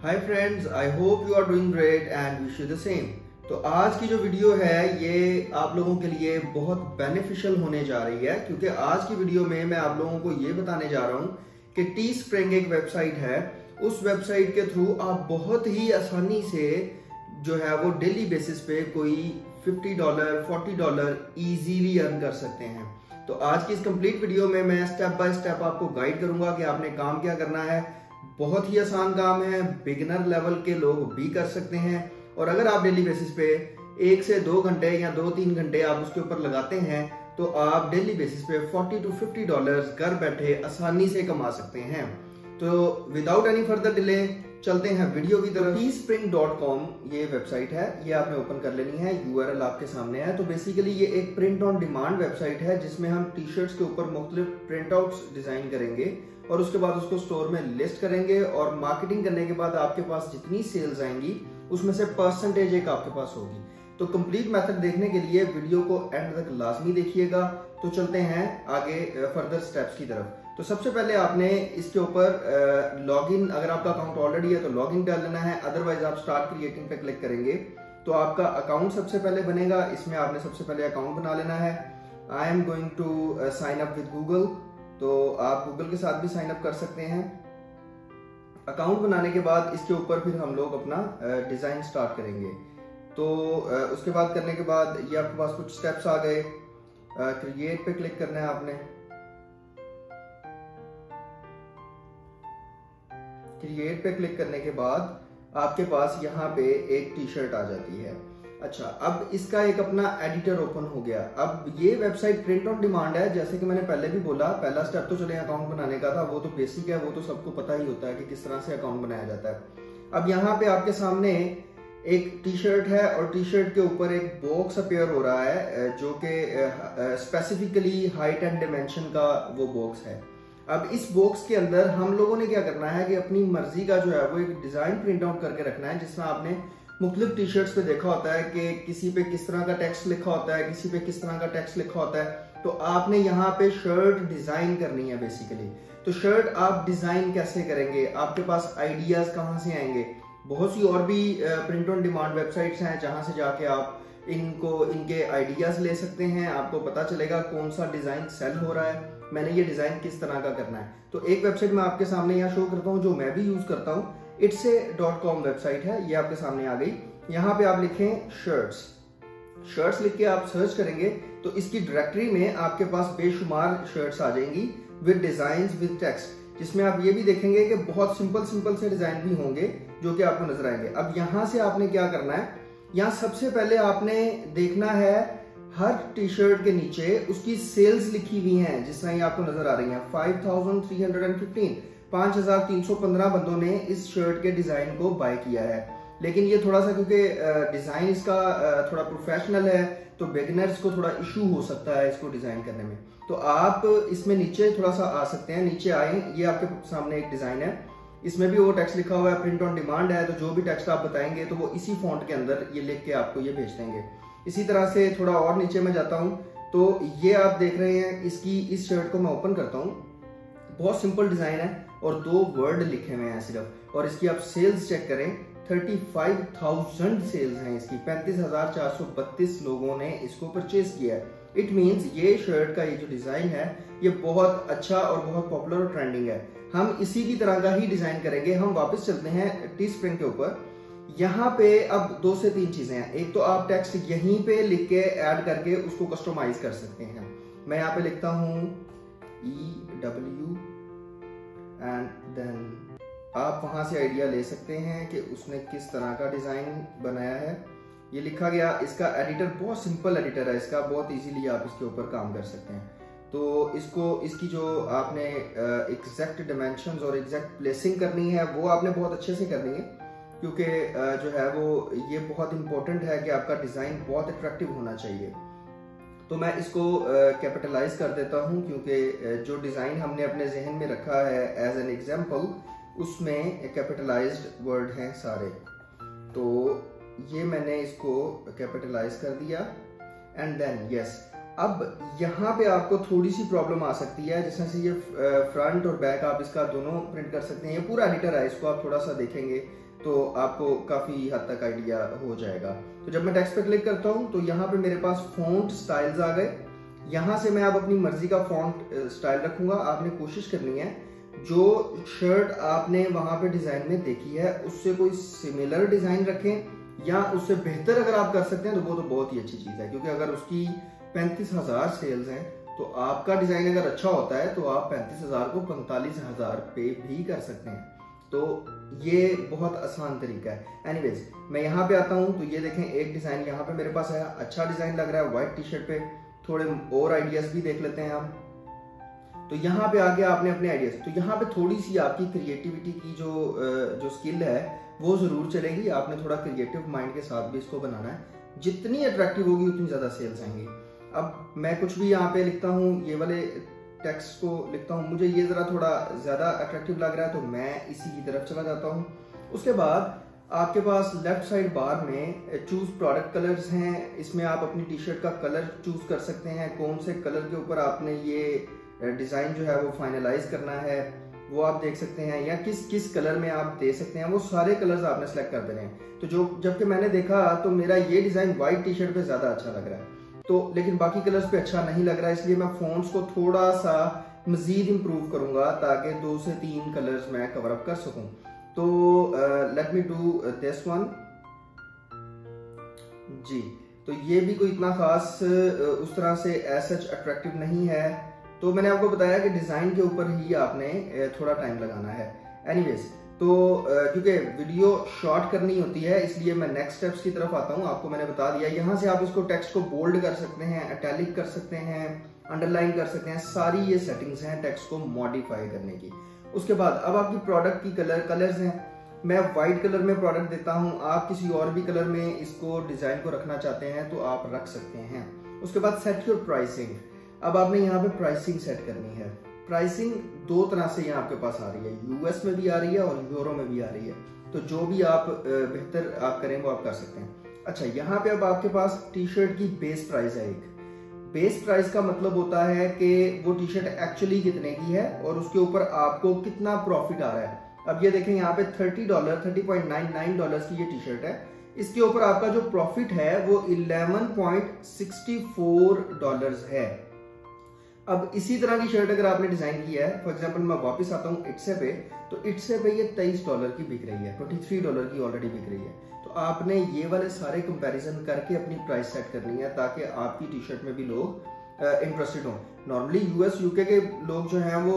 Hi friends, I hope you are doing great and wish you the same. तो आज की जो video है ये आप लोगों के लिए बहुत बेनिफिशियल होने जा रही है, क्योंकि आज की वीडियो में मैं आप लोगों को ये बताने जा रहा हूँ कि टीस्प्रिंग एक वेबसाइट है। उस वेबसाइट के थ्रू आप बहुत ही आसानी से जो है वो डेली बेसिस पे कोई $50 $40 इजीली अर्न कर सकते हैं। तो आज की इस कंप्लीट वीडियो में मैं स्टेप बाय स्टेप आपको गाइड करूंगा कि आपने काम क्या करना है। बहुत ही आसान काम है, बिगिनर लेवल के लोग भी कर सकते हैं। और अगर आप डेली बेसिस पे 1 से 2 घंटे या 2-3 घंटे आप उसके ऊपर लगाते हैं तो आप डेली बेसिस पे $40 to $50 घर बैठे आसानी से कमा सकते हैं। तो विदाउट एनी फर्दर डिले चलते हैं वीडियो की तरफ। teespring.com ये वेबसाइट है, ये आपने ओपन कर लेनी है। URL आपके सामने है। तो बेसिकली ये एक प्रिंट ऑन डिमांड वेबसाइट है जिसमें हम टी शर्ट्स के ऊपर मुख्तलिफ प्रिंट आउट्स डिजाइन करेंगे और उसके बाद उसको स्टोर में लिस्ट करेंगे और मार्केटिंग करने के बाद आपके पास जितनी सेल्स आएंगी उसमें से परसेंटेज एक आपके पास होगी। तो कंप्लीट मेथड देखने के लिए वीडियो को एंड तक लाजमी देखिएगा। तो चलते हैं आगे फर्दर स्टेप्स की तरफ। तो सबसे पहले आपने इसके ऊपर लॉगिन, अगर आपका अकाउंट ऑलरेडी है तो लॉगिन डाल लेना है, अदरवाइज आप स्टार्ट क्रिएटिंग पे क्लिक करेंगे तो आपका अकाउंट सबसे पहले बनेगा। इसमें आपने सबसे पहले अकाउंट बना लेना है। I am going to sign up with Google, तो आप गूगल के साथ भी साइन अप कर सकते हैं। अकाउंट बनाने के बाद इसके ऊपर फिर हम लोग अपना डिजाइन स्टार्ट करेंगे। तो उसके बाद करने के बाद ये आपके पास कुछ स्टेप्स आ गए। क्रिएट पे क्लिक करना है आपने। क्रिएट पे क्लिक करने के बाद आपके पास यहाँ पे एक टी शर्ट आ जाती है। अच्छा, अब इसका एक अपना एडिटर ओपन हो गया। अब ये वेबसाइट प्रिंट ऑन डिमांड है, जैसे कि मैंने पहले भी बोला। पहला स्टेप तो चले अकाउंट बनाने का था, वो तो बेसिक है, वो तो सबको पता ही होता है कि किस तरह से अकाउंट बनाया जाता है। अब यहाँ पे आपके सामने एक टी शर्ट है और टी शर्ट के ऊपर एक बॉक्स अपीयर हो रहा है जो कि स्पेसिफिकली हाइट एंड डिमेंशन का वो बॉक्स है। अब इस बॉक्स के अंदर हम लोगों ने क्या करना है कि अपनी मर्जी का जो है वो एक डिजाइन प्रिंट आउट करके रखना है, जिसमें आपने मुख्तलिफ टी शर्ट्स पे देखा होता है कि किसी पे किस तरह का टेक्स्ट लिखा होता है, किसी पे किस तरह का टेक्स्ट लिखा होता है। तो आपने यहाँ पे शर्ट डिजाइन करनी है बेसिकली। तो शर्ट आप डिजाइन कैसे करेंगे, आपके पास आइडियाज कहाँ से आएंगे? बहुत सी और भी प्रिंट ऑन डिमांड वेबसाइट्स हैं जहां से जाके आप इनके आइडियाज ले सकते हैं। आपको पता चलेगा कौन सा डिजाइन सेल हो रहा है, मैंने ये डिजाइन किस तरह का करना है। तो एक वेबसाइट मैं आपके सामने यहाँ शो करता हूँ जो मैं भी यूज करता हूँ। itse.com वेबसाइट है, ये आपके सामने आ गई। यहाँ पे आप लिखें शर्ट्स लिख के आप सर्च करेंगे तो इसकी डायरेक्टरी में आपके पास बेशुमार शर्ट्स आ जाएंगी विद डिजाइन्स विद टेक्स्ट, जिसमें आप ये भी देखेंगे कि बहुत सिंपल से डिजाइन भी होंगे जो कि आपको नजर आएंगे। अब यहाँ से आपने क्या करना है, यहाँ सबसे पहले आपने देखना है हर टी शर्ट के नीचे उसकी सेल्स लिखी हुई हैं, जिस तरह ये आपको नजर आ रही है। 5315 बंदों ने इस शर्ट के डिजाइन को बाय किया है। लेकिन ये थोड़ा सा क्योंकि डिजाइन इसका थोड़ा प्रोफेशनल है तो बिगिनर्स को थोड़ा इशू हो सकता है इसको डिजाइन करने में। तो आप इसमें नीचे थोड़ा सा आ सकते हैं। नीचे आए, ये आपके सामने एक डिजाइन है, इसमें भी वो टेक्स्ट लिखा हुआ है, प्रिंट ऑन डिमांड है। तो जो भी टेक्स्ट आप बताएंगे तो वो इसी फॉन्ट के अंदर ये लिख के आपको ये भेज देंगे। इसी तरह से थोड़ा और नीचे में जाता हूँ तो ये आप देख रहे हैं इस शर्ट को मैं ओपन करता हूँ। बहुत सिंपल डिजाइन है और 2 वर्ड लिखे हुए हैं सिर्फ। और इसकी आप सेल्स चेक करें, 35,000 सेल्स हैं इसकी। 35,432 लोगों ने इसको परचेज किया है। इट मींस ये शर्ट का ये जो डिजाइन है ये बहुत अच्छा और बहुत पॉपुलर और ट्रेंडिंग है। हम इसी की तरह का ही डिजाइन करेंगे। हम वापस चलते हैं टीस्प्रिंग के ऊपर। यहाँ पे अब 2 से 3 चीजें हैं। एक तो आप टेक्स्ट यहीं पे लिख के ऐड करके उसको कस्टमाइज कर सकते हैं। मैं यहाँ पे लिखता हूँ EW एंड देन आप वहां से आइडिया ले सकते हैं कि उसने किस तरह का डिजाइन बनाया है। ये लिखा गया। इसका एडिटर बहुत सिंपल एडिटर है, इसका बहुत इजीली आप इसके ऊपर काम कर सकते हैं। तो इसकी जो आपने एग्जैक्ट डिमेंशंस और एग्जैक्ट प्लेसिंग करनी है वो आपने बहुत अच्छे से करनी है, क्योंकि जो है वो ये बहुत इंपॉर्टेंट है कि आपका डिजाइन बहुत अट्रैक्टिव होना चाहिए। तो मैं इसको कैपिटलाइज कर देता हूँ, क्योंकि जो डिजाइन हमने अपने जहन में रखा है एज एन एग्जाम्पल उसमें कैपिटलाइज्ड वर्ड हैं सारे। तो ये मैंने इसको कैपिटलाइज कर दिया एंड देन यस। अब यहाँ पे आपको थोड़ी सी प्रॉब्लम आ सकती है, जिसमें से ये फ्रंट और बैक आप इसका दोनों प्रिंट कर सकते हैं। ये पूरा एडिटर है, इसको आप थोड़ा सा देखेंगे तो आपको काफ़ी हद तक आइडिया हो जाएगा। तो जब मैं टेक्स्ट पे क्लिक करता हूँ तो यहाँ पे मेरे पास फॉन्ट स्टाइल्स आ गए। यहाँ से मैं अब अपनी मर्जी का फॉन्ट स्टाइल रखूँगा। आपने कोशिश करनी है जो शर्ट आपने वहाँ पे डिज़ाइन में देखी है उससे कोई सिमिलर डिज़ाइन रखें, या उससे बेहतर अगर आप कर सकते हैं तो वो तो बहुत ही अच्छी चीज़ है, क्योंकि अगर उसकी 35,000 सेल्स हैं तो आपका डिज़ाइन अगर अच्छा होता है तो आप 35,000 को 45,000 पे भी कर सकते हैं। तो ये बहुत आसान तरीका है। एनीवेज, मैं यहाँ पे आता हूँ तो ये देखें एक डिज़ाइन यहाँ पे मेरे पास है, अच्छा डिज़ाइन लग रहा है व्हाइट टी शर्ट पे। थोड़े और आइडियाज़ भी देख लेते हैं हम। तो यहाँ पे आगे आपने अपने आइडियाज़, तो यहाँ पे थोड़ी सी आपकी क्रिएटिविटी की जो स्किल है वो ज़रूर चलेगी। आपने थोड़ा क्रिएटिव माइंड के साथ भी इसको बनाना है। जितनी अट्रैक्टिव होगी उतनी ज़्यादा सेल्स आएंगी। अब मैं कुछ भी यहाँ पे लिखता हूँ, ये वाले टेक्स्ट को लिखता हूँ, मुझे ये ज़रा थोड़ा ज़्यादा अट्रैक्टिव लग रहा है तो मैं इसी की तरफ चला जाता हूँ। उसके बाद आपके पास लेफ्ट साइड बार में चूज प्रोडक्ट कलर्स हैं। इसमें आप अपनी टी शर्ट का कलर चूज कर सकते हैं, कौन से कलर के ऊपर आपने ये डिज़ाइन जो है वो फाइनलाइज करना है वो आप देख सकते हैं, या किस किस कलर में आप दे सकते हैं, वो सारे कलर्स आपने सेलेक्ट कर देने हैं। तो जबकि मैंने देखा तो मेरा ये डिज़ाइन व्हाइट टी शर्ट पे ज़्यादा अच्छा लग रहा है, तो लेकिन बाकी कलर्स पे अच्छा नहीं लग रहा है, इसलिए मैं फॉन्ट्स को थोड़ा सा मजीद इम्प्रूव करूंगा ताकि 2 से 3 कलर्स मैं कवर अप कर सकूं। तो let me do this one जी। तो ये भी कोई इतना खास उस तरह से एज सच अट्रैक्टिव नहीं है। तो मैंने आपको बताया कि डिज़ाइन के ऊपर ही आपने थोड़ा टाइम लगाना है। एनीवेज, तो क्योंकि वीडियो शॉर्ट करनी होती है इसलिए मैं नेक्स्ट स्टेप्स की तरफ आता हूँ। आपको मैंने बता दिया, यहाँ से आप इसको टेक्स्ट को बोल्ड कर सकते हैं, इटैलिक कर सकते हैं, अंडरलाइन कर सकते हैं। सारी ये सेटिंग्स हैं टेक्स्ट को मॉडिफाई करने की। उसके बाद अब आपकी प्रोडक्ट की कलर्स हैं। मैं व्हाइट कलर में प्रोडक्ट देता हूँ, आप किसी और भी कलर में इसको डिज़ाइन को रखना चाहते हैं तो आप रख सकते हैं। उसके बाद सेट योर प्राइसिंग। अब आपने यहाँ पे प्राइसिंग सेट करनी है। प्राइसिंग 2 तरह से यहाँ आपके पास आ रही है, यूएस में भी आ रही है और यूरो में भी आ रही है। तो जो भी आप बेहतर आप करें वो आप कर सकते हैं। अच्छा, यहाँ पे अब आपके पास टी शर्ट की बेस प्राइस है। एक बेस प्राइस का मतलब होता है कि वो टी शर्ट एक्चुअली कितने की है और उसके ऊपर आपको कितना प्रॉफिट आ रहा है। अब ये देखें यहाँ पे $30.99 की ये टी शर्ट है, इसके ऊपर आपका जो प्रॉफिट है वो $11.64 है। अब इसी तरह की शर्ट अगर आपने डिजाइन की है, फॉर एग्जांपल मैं वापस आता हूँ इट्से पे, तो इट्से पे ये $23 की बिक रही है, $23 की ऑलरेडी बिक रही है। तो आपने ये वाले सारे कंपैरिजन करके अपनी प्राइस सेट करनी है ताकि आपकी टी शर्ट में भी लोग इंटरेस्टेड हों। नॉर्मली यूएस यूके के लोग जो हैं वो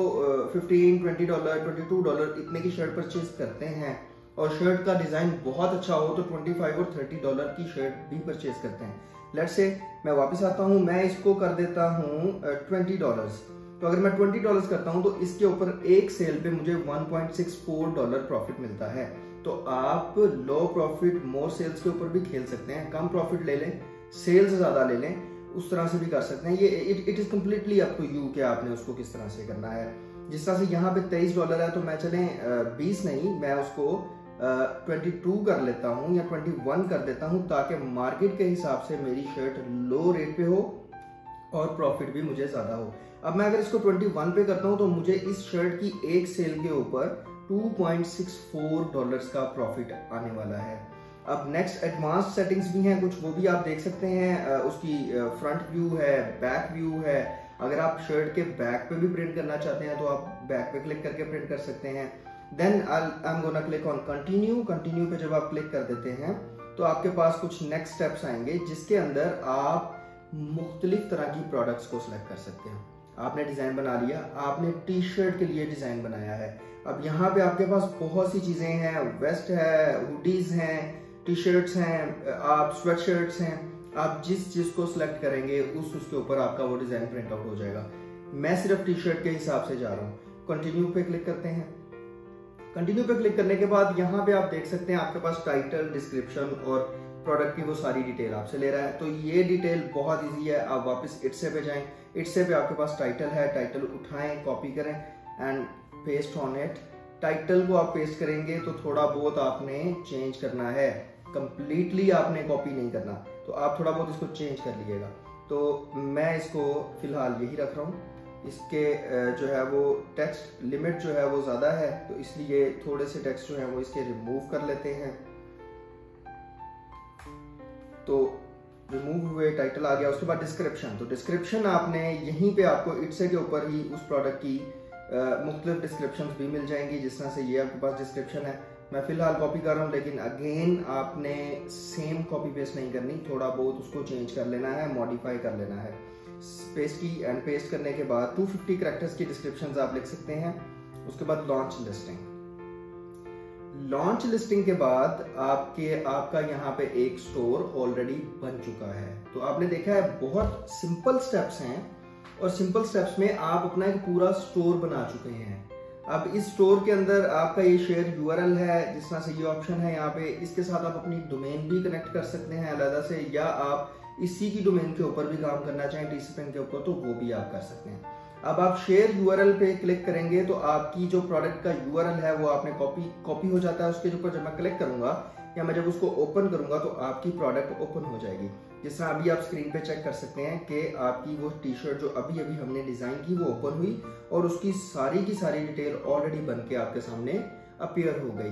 $15, $20, $22 इतने की शर्ट परचेज करते हैं, और शर्ट का डिजाइन बहुत अच्छा हो तो $25 और $30 की शर्ट भी परचेज करते हैं। लेट्स से मैं वापस आता हूं, मैं इसको कर देता हूं $20। तो अगर मैं $20 करता हूं तो इसके ऊपर एक सेल पे मुझे $1.64 प्रॉफिट मिलता है। तो आप लो प्रॉफिट मोर सेल्स के ऊपर भी खेल सकते हैं, कम प्रॉफिट ले लें, सेल्स ज्यादा ले लें, उस तरह से भी कर सकते हैं। ये it is completely up to you कि आपने उसको किस तरह से करना है। जिस तरह से यहाँ पे $23 है तो मैं चलें 20 नहीं, मैं उसको 22 कर लेता हूँ या 21 कर देता हूँ ताकि मार्केट के हिसाब से मेरी शर्ट लो रेट पे हो और प्रॉफिट भी मुझे ज्यादा हो। अब मैं अगर इसको 21 पे करता हूँ तो मुझे इस शर्ट की एक सेल के ऊपर $2.64 का प्रॉफिट आने वाला है। अब नेक्स्ट एडवांस सेटिंग्स भी हैं कुछ, वो भी आप देख सकते हैं। उसकी फ्रंट व्यू है, बैक व्यू है। अगर आप शर्ट के बैक पे भी प्रिंट करना चाहते हैं तो आप बैक पे क्लिक करके प्रिंट कर सकते हैं। Then I am gonna click on continue. Continue पे जब आप क्लिक कर देते हैं तो आपके पास कुछ नेक्स्ट स्टेप्स आएंगे जिसके अंदर आप मुख्तलिफ तरह की प्रोडक्ट्स को सिलेक्ट कर सकते हैं। आपने डिजाइन बना लिया, आपने टी शर्ट के लिए डिजाइन बनाया है। अब यहाँ पे आपके पास बहुत सी चीजें हैं, वेस्ट है, हुडीज हैं, टी शर्ट्स हैं, आप स्वेट शर्ट्स हैं। आप जिस चीज को सिलेक्ट करेंगे उसके ऊपर आपका वो डिजाइन प्रिंट आउट हो जाएगा। मैं सिर्फ टी शर्ट के हिसाब से जा रहा हूँ। कंटिन्यू पे क्लिक करते हैं। कंटिन्यू पे क्लिक करने के बाद यहाँ पे आप देख सकते हैं आपके पास टाइटल, डिस्क्रिप्शन और प्रोडक्ट की वो सारी डिटेल आपसे ले रहा है। तो ये डिटेल बहुत इजी है। आप वापस इट्से पे जाएं, इट्से पे आपके पास टाइटल है, टाइटल उठाएं, कॉपी करें and paste on it. Title को आप पेस्ट करेंगे तो थोड़ा बहुत आपने चेंज करना है, कंप्लीटली आपने कॉपी नहीं करना, तो आप थोड़ा बहुत इसको चेंज कर लीजिएगा। तो मैं इसको फिलहाल यही रख रहा हूँ। इसके जो है वो टेक्स्ट लिमिट जो है वो ज़्यादा है, तो इसलिए थोड़े से टेक्स्ट जो है वो इसके रिमूव कर लेते हैं। तो रिमूव हुए, टाइटल आ गया। उसके बाद डिस्क्रिप्शन, तो डिस्क्रिप्शन आपने यहीं पे आपको इट्से के ऊपर ही उस प्रोडक्ट की मुख्तलिफ डिस्क्रिप्शन भी मिल जाएंगी। जिस तरह से ये आपके पास डिस्क्रिप्शन है, मैं फिलहाल कॉपी कर रहा हूँ, लेकिन अगेन आपने सेम कॉपी पेस्ट नहीं करनी, थोड़ा बहुत उसको चेंज कर लेना है, मॉडिफाई कर लेना है। पेस्ट की एंड पेस्ट करने के बाद 250 कैरेक्टर्स की डिस्क्रिप्शंस आप लिख सकते हैं। उसके बाद लॉन्च लिस्टिंग, लॉन्च लिस्टिंग के बाद आपका यहाँ पे एक स्टोर ऑलरेडी बन चुका है। तो आपने देखा है बहुत सिंपल स्टेप्स हैं और सिंपल स्टेप्स में आप अपना एक पूरा स्टोर बना चुके हैं। अब इस स्टोर के अंदर आपका ये शेयर यूआरएल है, जिस तरह से ये ऑप्शन है यहाँ पे, इसके साथ आप अपनी डोमेन भी कनेक्ट कर सकते हैं अलग से, या आप इसी की डोमेन के ऊपर भी काम करना चाहें टीसीपिन के ऊपर तो वो भी आप कर सकते हैं। अब आप शेयर यूआरएल पे क्लिक करेंगे तो आपकी जो प्रोडक्ट का यूआरएल है वो आपने कॉपी हो जाता है उसके ऊपर। जब मैं क्लिक करूंगा या मैं जब उसको ओपन करूंगा तो आपकी प्रोडक्ट ओपन हो जाएगी। जिस तरह अभी आप स्क्रीन पे चेक कर सकते हैं कि आपकी वो टी शर्ट जो अभी अभी हमने डिजाइन की वो ओपन हुई और उसकी सारी की सारी डिटेल ऑलरेडी बन के आपके सामने अपीयर हो गई।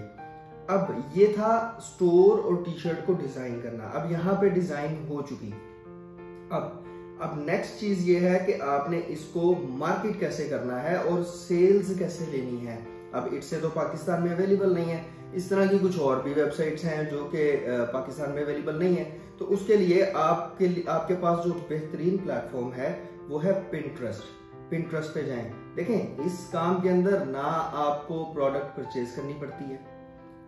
अब ये था स्टोर और टी शर्ट को डिजाइन करना। अब यहाँ पे डिजाइन हो चुकी। अब नेक्स्ट चीज ये है कि आपने इसको मार्केट कैसे करना है और सेल्स कैसे लेनी है। अब इट्से तो पाकिस्तान में अवेलेबल नहीं है, इस तरह की कुछ और भी वेबसाइट्स हैं जो कि पाकिस्तान में अवेलेबल नहीं है। तो उसके लिए आपके पास जो बेहतरीन प्लेटफॉर्म है वो है पिंटरेस्ट। पिंटरेस्ट पे जाएं, देखें इस काम के अंदर ना आपको प्रोडक्ट परचेज करनी पड़ती है,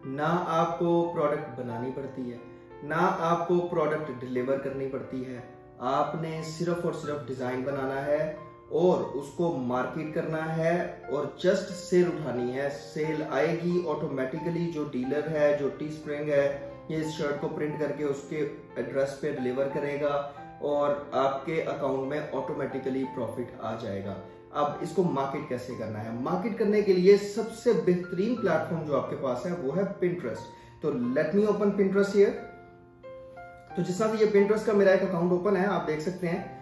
ना आपको प्रोडक्ट बनानी पड़ती है, ना आपको प्रोडक्ट डिलीवर करनी पड़ती है। आपने सिर्फ और सिर्फ डिजाइन बनाना है और उसको मार्केट करना है और जस्ट सेल उठानी है। सेल आएगी ऑटोमेटिकली, जो डीलर है, जो टी स्प्रिंग है, ये इस शर्ट को प्रिंट करके उसके एड्रेस पे डिलीवर करेगा और आपके अकाउंट में ऑटोमेटिकली प्रॉफिट आ जाएगा। अब इसको मार्केट कैसे करना है? मार्केट करने के लिए सबसे बेहतरीन प्लेटफॉर्म जो आपके पास है वो है पिंटरेस्ट। तो let me open Pinterest here. तो जिस तरह से ये पिंटरेस्ट का मेरा एक अकाउंट ओपन है, आप देख सकते हैं।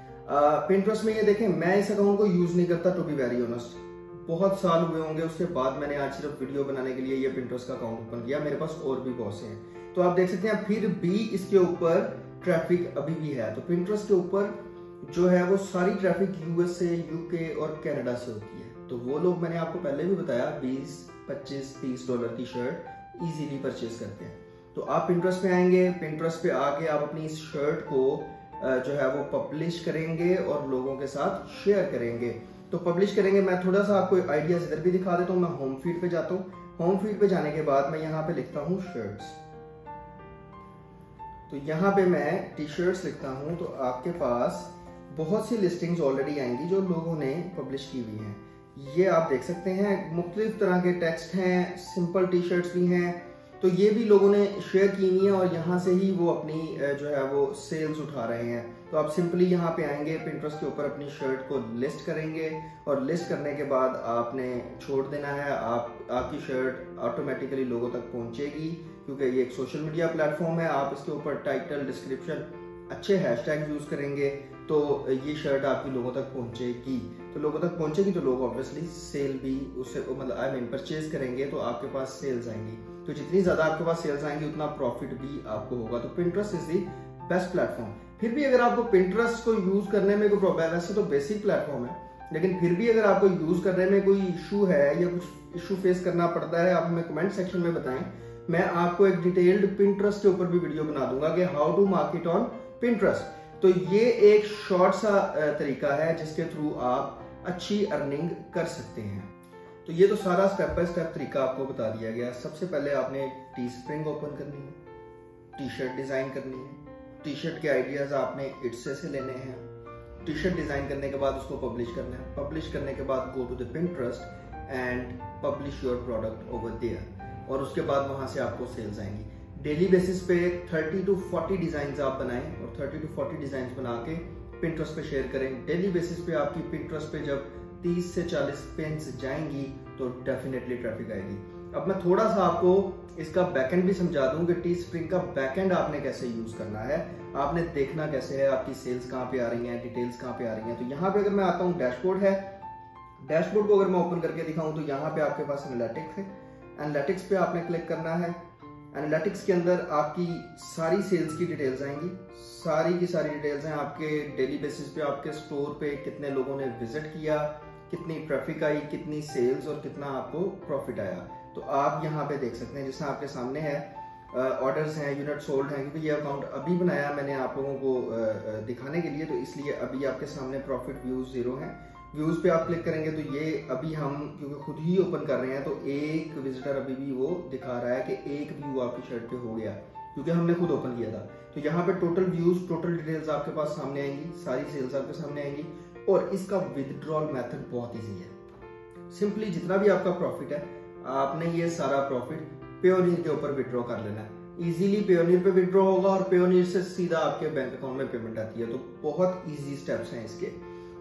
पिंटरेस्ट में ये देखें, मैं इस अकाउंट को यूज नहीं करता, टू बी वेरी ऑनेस्ट। बहुत साल हुए होंगे, उसके बाद मैंने आज सिर्फ वीडियो बनाने के लिए ये पिंटरेस्ट का अकाउंट ओपन किया। मेरे पास और भी बहुत से हैं, तो आप देख सकते हैं फिर भी इसके ऊपर ट्रैफिक अभी भी है। तो पिंटरेस्ट के ऊपर जो है वो सारी ट्रैफिक यूएस से, यूके और कनाडा से होती है। तो वो लोग, मैंने आपको पहले भी बताया, 20, 25, 30 डॉलर की शर्ट इजीली परचेज करते हैं। तो आप पिंटरेस्ट पे आएंगे, पिंटरेस्ट पे आके आप अपनी इस शर्ट को जो है वो पब्लिश करेंगे और लोगों के साथ शेयर करेंगे। तो पब्लिश करेंगे, मैं थोड़ा सा आपको आइडिया इधर भी दिखा देता हूँ। मैं होम फीड पे जाता हूँ। होम फीड पे जाने के बाद मैं यहाँ पे लिखता हूँ शर्ट्स। तो यहाँ पे मैं टी शर्ट्स लिखता हूँ, तो आपके पास बहुत सी लिस्टिंग्स ऑलरेडी आएंगी जो लोगों ने पब्लिश की हुई हैं। ये आप देख सकते हैं, मुख्तलिफ तरह के टेक्स्ट हैं, सिंपल टी शर्ट्स भी हैं। तो ये भी लोगों ने शेयर की हुई है और यहाँ से ही वो अपनी जो है वो सेल्स उठा रहे हैं। तो आप सिंपली यहाँ पे आएंगे, पिंटरेस्ट के ऊपर अपनी शर्ट को लिस्ट करेंगे और लिस्ट करने के बाद आपने छोड़ देना है। आपकी शर्ट ऑटोमेटिकली लोगों तक पहुँचेगी, क्योंकि ये एक सोशल मीडिया प्लेटफॉर्म है। आप इसके ऊपर टाइटल, डिस्क्रिप्शन, अच्छे हैशटैग यूज करेंगे तो ये शर्ट आपकी लोगों तक पहुंचेगी। तो लोगों तक पहुंचेगी तो लोग ऑब्वियसली सेल भी उससे मतलब परचेज करेंगे, तो आपके पास सेल्स आएंगी। तो जितनी ज्यादा आपके पास सेल्स आएंगी उतना प्रॉफिट भी आपको होगा। तो Pinterest is the best platform. फिर भी अगर आपको पिंटरेस्ट को यूज करने में कोई प्रॉब्लम, वैसे तो बेसिक प्लेटफॉर्म है, लेकिन फिर भी अगर आपको यूज करने में कोई इशू है या कुछ इशू फेस करना पड़ता है, आप हमें कमेंट सेक्शन में बताएं। मैं आपको एक डिटेल्ड पिंटरेस्ट के ऊपर भी वीडियो बना दूंगा कि how to market on Pinterest. तो ये एक शॉर्ट सा तरीका है जिसके थ्रू आप अच्छी अर्निंग कर सकते हैं। तो ये तो सारा स्टेप बाय स्टेप तरीका आपको बता दिया गया। सबसे पहले आपने टी स्प्रिंग ओपन करनी है, टी शर्ट डिजाइन करनी है, टी शर्ट के आइडियाज आपने इट्से से लेने हैं, टी शर्ट डिजाइन करने के बाद उसको पब्लिश करना है, पब्लिश करने के बाद go to the Pinterest and publish your product over there, और उसके बाद वहां से आपको सेल्स आएंगी। डेली बेसिस पे 30 to 40 डिजाइन आप बनाएं और 30 to 40 डिजाइन बना के पिंटरेस्ट पे शेयर करें। डेली बेसिस पे आपकी पिंटरेस्ट पे जब 30 से 40 पिन्स जाएंगी तो डेफिनेटली ट्रैफिक आएगी। अब मैं थोड़ा सा आपको इसका बैकएंड भी समझा दूं कि टी स्प्रिंग का बैकएंड आपने कैसे यूज करना है, आपने देखना कैसे है, आपकी सेल्स कहाँ पे आ रही हैं, डिटेल्स कहाँ पे आ रही हैं। तो यहाँ पे अगर मैं आता हूँ, डैशबोर्ड है, डैशबोर्ड को अगर मैं ओपन करके दिखाऊं तो यहाँ पे आपके पास एनालिटिक्स है। एनालिटिक्स पे आपने क्लिक करना है। एनालिटिक्स के अंदर आपकी सारी सेल्स की डिटेल्स आएंगी, सारी की सारी डिटेल्स हैं। आपके डेली बेसिस पे आपके स्टोर पे कितने लोगों ने विजिट किया, कितनी ट्रैफिक आई, कितनी सेल्स और कितना आपको प्रॉफिट आया। तो आप यहाँ पे देख सकते हैं, जिससे आपके सामने है ऑर्डर्स हैं, यूनिट सोल्ड हैं। क्योंकि ये अकाउंट अभी बनाया मैंने आप लोगों को दिखाने के लिए, तो इसलिए अभी आपके सामने प्रॉफिट व्यूज 0 हैं। व्यूज पे आप क्लिक करेंगे तो ये अभी हम क्योंकि खुद ही ओपन कर रहे हैं तो एक विजिटर अभी भी वो दिखा रहा है कि एक व्यू आपकी शर्ट पे हो गया, क्योंकि हमने खुद ओपन किया था। तो यहाँ पे टोटल व्यूज, टोटल डिटेल्स आपके पास सामने आएंगी, सारी सेल्स आपके सामने आएंगी। और इसका विदड्रॉल मेथड बहुत ईजी है। सिंपली जितना भी आपका प्रॉफिट है, आपने ये सारा प्रॉफिट पेयोनियर के ऊपर विड्रॉ कर लेना है। इजीली पेयोनियर पे विड्रॉ होगा और पेयोनियर से सीधा आपके बैंक अकाउंट में पेमेंट आती है। तो बहुत इजी स्टेप्स हैं इसके।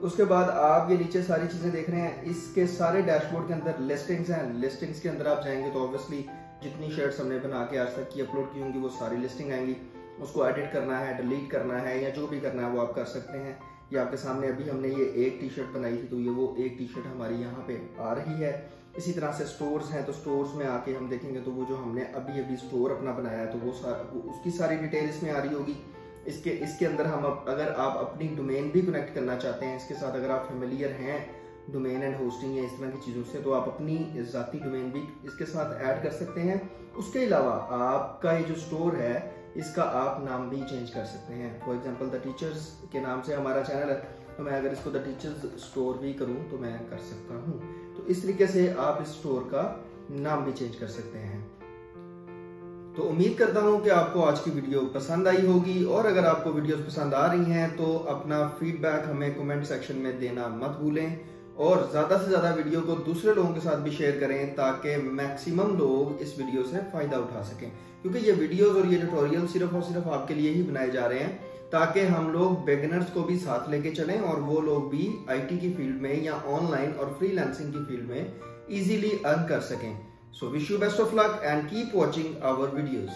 उसके बाद आप ये नीचे सारी चीजें देख रहे हैं, इसके सारे डैशबोर्ड के अंदर लिस्टिंग्स हैं। लिस्टिंग्स के अंदर आप जाएंगे तो ऑब्वियसली जितनी शर्ट्स हमने बना के आज तक की अपलोड की होंगी वो सारी लिस्टिंग आएंगी। उसको एडिट करना है, डिलीट करना है या जो भी करना है वो आप कर सकते हैं। ये आपके सामने अभी हमने ये एक टी शर्ट बनाई थी तो ये वो एक टी शर्ट हमारी यहाँ पे आ रही है। इसी तरह से स्टोर्स हैं, तो स्टोर्स में आके हम देखेंगे तो वो जो हमने अभी अभी स्टोर अपना बनाया है तो वो उसकी सारी डिटेल इसमें आ रही होगी। इसके अंदर हम अगर आप अपनी डोमेन भी कनेक्ट करना चाहते हैं इसके साथ, अगर आप फेमिलियर हैं डोमेन एंड होस्टिंग या इस तरह की चीज़ों से, तो आप अपनी ज़ाती डोमेन भी इसके साथ ऐड कर सकते हैं। उसके अलावा आपका ये जो स्टोर है इसका आप नाम भी चेंज कर सकते हैं। फॉर एग्जांपल द टीचर्स के नाम से हमारा चैनल है, तो मैं अगर इसको द टीचर्स स्टोर भी करूं तो मैं कर सकता हूं। तो इस तरीके से आप इस स्टोर का नाम भी चेंज कर सकते हैं। तो उम्मीद करता हूं कि आपको आज की वीडियो पसंद आई होगी, और अगर आपको वीडियोस पसंद आ रही हैं तो अपना फीडबैक हमें कमेंट सेक्शन में देना मत भूलें, और ज़्यादा से ज़्यादा वीडियो को दूसरे लोगों के साथ भी शेयर करें ताकि मैक्सिमम लोग इस वीडियो से फ़ायदा उठा सकें। क्योंकि ये वीडियोस और ये ट्यूटोरियल सिर्फ और सिर्फ आपके लिए ही बनाए जा रहे हैं ताकि हम लोग बिगिनर्स को भी साथ लेके चलें और वो लोग भी आईटी की फील्ड में या ऑनलाइन और फ्रीलांसिंग की फील्ड में इजीली अर्न कर सकें। So wish you best of luck and keep watching our videos.